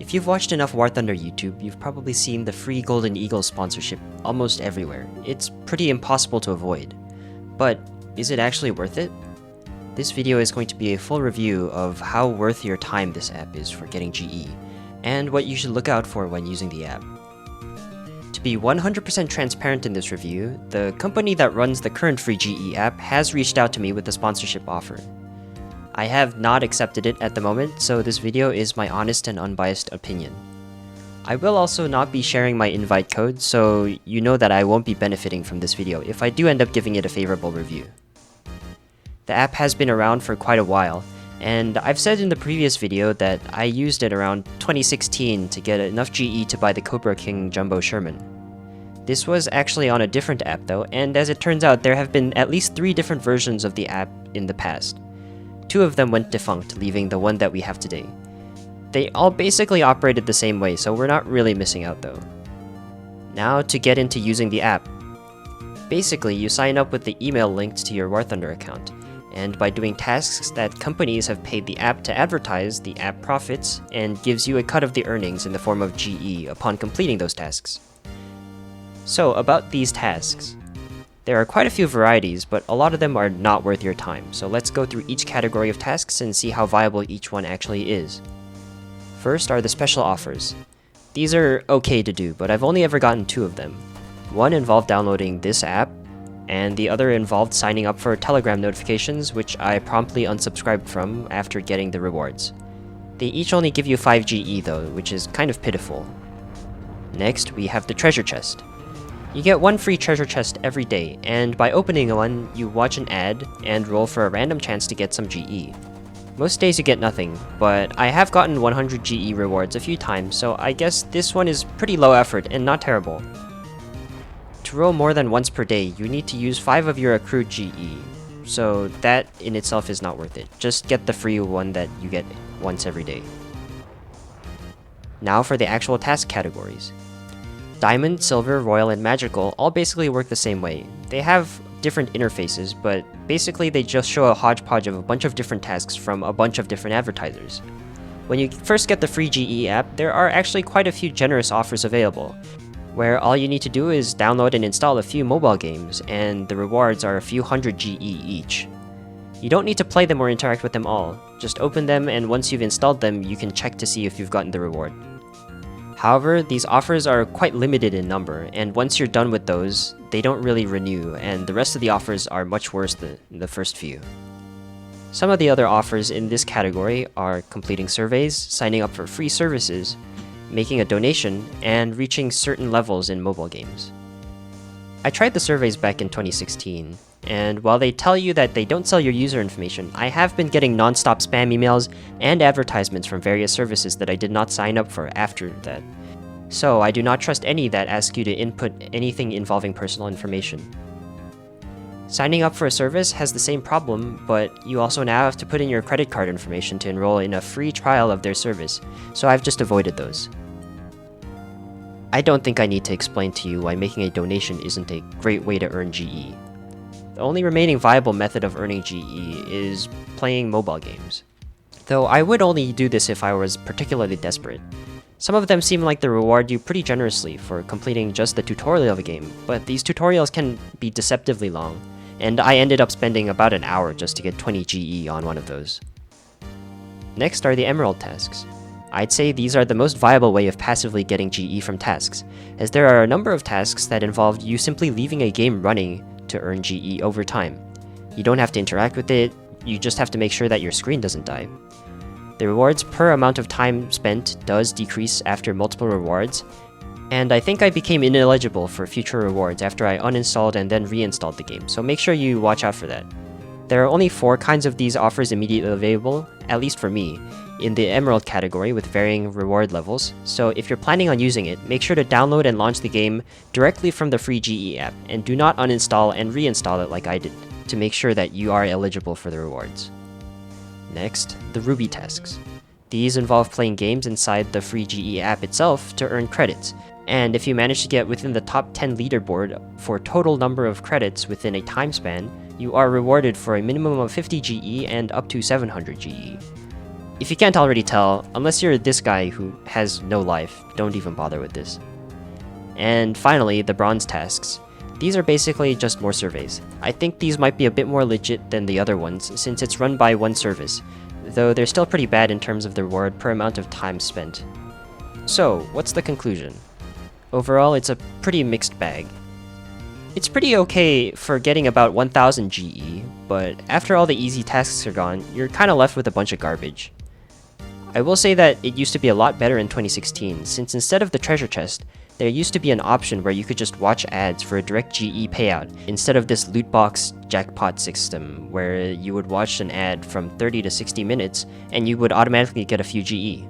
If you've watched enough War Thunder YouTube, you've probably seen the free Golden Eagle sponsorship almost everywhere. It's pretty impossible to avoid. But is it actually worth it? This video is going to be a full review of how worth your time this app is for getting GE, and what you should look out for when using the app. To be 100% transparent in this review, the company that runs the current free GE app has reached out to me with a sponsorship offer. I have not accepted it at the moment, so this video is my honest and unbiased opinion. I will also not be sharing my invite code, so you know that I won't be benefiting from this video if I do end up giving it a favorable review. The app has been around for quite a while, and I've said in the previous video that I used it around 2016 to get enough GE to buy the Cobra King Jumbo Sherman. This was actually on a different app though, and as it turns out there have been at least 3 different versions of the app in the past. 2 of them went defunct, leaving the one that we have today. They all basically operated the same way, so we're not really missing out though. Now to get into using the app. Basically, you sign up with the email linked to your War Thunder account, and by doing tasks that companies have paid the app to advertise, the app profits and gives you a cut of the earnings in the form of GE upon completing those tasks. So about these tasks. There are quite a few varieties, but a lot of them are not worth your time, so let's go through each category of tasks and see how viable each one actually is. First are the special offers. These are okay to do, but I've only ever gotten 2 of them. One involved downloading this app, and the other involved signing up for Telegram notifications, which I promptly unsubscribed from after getting the rewards. They each only give you 5 GE though, which is kind of pitiful. Next, we have the treasure chest. You get 1 free treasure chest every day, and by opening one, you watch an ad and roll for a random chance to get some GE. Most days you get nothing, but I have gotten 100 GE rewards a few times, so I guess this one is pretty low effort and not terrible. To roll more than once per day, you need to use 5 of your accrued GE, so that in itself is not worth it. Just get the free one that you get once every day. Now for the actual task categories. Diamond, Silver, Royal, and Magical all basically work the same way. They have different interfaces, but basically they just show a hodgepodge of a bunch of different tasks from a bunch of different advertisers. When you first get the free GE app, there are actually quite a few generous offers available, where all you need to do is download and install a few mobile games, and the rewards are a few hundred GE each. You don't need to play them or interact with them all, just open them, and once you've installed them, you can check to see if you've gotten the reward. However, these offers are quite limited in number, and once you're done with those, they don't really renew, and the rest of the offers are much worse than the first few. Some of the other offers in this category are completing surveys, signing up for free services, making a donation, and reaching certain levels in mobile games. I tried the surveys back in 2016, and while they tell you that they don't sell your user information, I have been getting non-stop spam emails and advertisements from various services that I did not sign up for after that. So I do not trust any that ask you to input anything involving personal information. Signing up for a service has the same problem, but you also now have to put in your credit card information to enroll in a free trial of their service, so I've just avoided those. I don't think I need to explain to you why making a donation isn't a great way to earn GE. The only remaining viable method of earning GE is playing mobile games. Though I would only do this if I was particularly desperate. Some of them seem like they reward you pretty generously for completing just the tutorial of a game, but these tutorials can be deceptively long, and I ended up spending about an hour just to get 20 GE on one of those. Next are the Emerald tasks. I'd say these are the most viable way of passively getting GE from tasks, as there are a number of tasks that involve you simply leaving a game running to earn GE over time. You don't have to interact with it, you just have to make sure that your screen doesn't die. The rewards per amount of time spent does decrease after multiple rewards, and I think I became ineligible for future rewards after I uninstalled and then reinstalled the game, so make sure you watch out for that. There are only 4 kinds of these offers immediately available, at least for me, in the Emerald category with varying reward levels, so if you're planning on using it, make sure to download and launch the game directly from the free GE app, and do not uninstall and reinstall it like I did, to make sure that you are eligible for the rewards. Next, the Ruby tasks. These involve playing games inside the free GE app itself to earn credits, and if you manage to get within the top 10 leaderboard for total number of credits within a time span, you are rewarded for a minimum of 50 GE and up to 700 GE. If you can't already tell, unless you're this guy who has no life, don't even bother with this. And finally, the bronze tasks. These are basically just more surveys. I think these might be a bit more legit than the other ones, since it's run by one service, though they're still pretty bad in terms of the reward per amount of time spent. So, what's the conclusion? Overall, it's a pretty mixed bag. It's pretty okay for getting about 1000 GE, but after all the easy tasks are gone, you're kinda left with a bunch of garbage. I will say that it used to be a lot better in 2016, since instead of the treasure chest, there used to be an option where you could just watch ads for a direct GE payout, instead of this loot box jackpot system, where you would watch an ad from 30 to 60 minutes, and you would automatically get a few GE.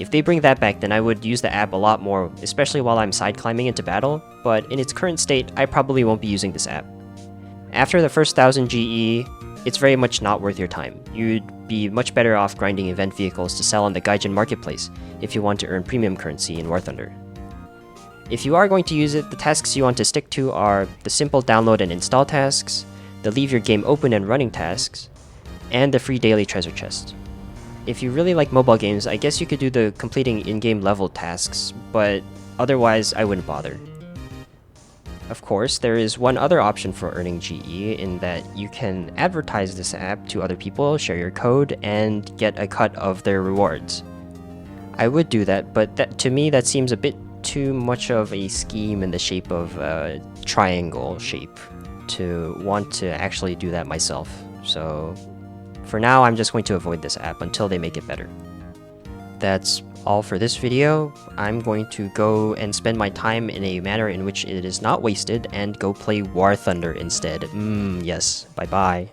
If they bring that back, then I would use the app a lot more, especially while I'm side climbing into battle, but in its current state, I probably won't be using this app. After the first 1000 GE, it's very much not worth your time. You'd be much better off grinding event vehicles to sell on the Gaijin marketplace if you want to earn premium currency in War Thunder. If you are going to use it, the tasks you want to stick to are the simple download and install tasks, the leave your game open and running tasks, and the free daily treasure chest. If you really like mobile games, I guess you could do the completing in-game level tasks, but otherwise I wouldn't bother. Of course, there is one other option for earning GE in that you can advertise this app to other people, share your code, and get a cut of their rewards. I would do that, but to me that seems a bit too much of a scheme in the shape of a triangle shape to want to actually do that myself. So for now, I'm just going to avoid this app until they make it better. That's all for this video. I'm going to go and spend my time in a manner in which it is not wasted and go play War Thunder instead. Yes, bye bye.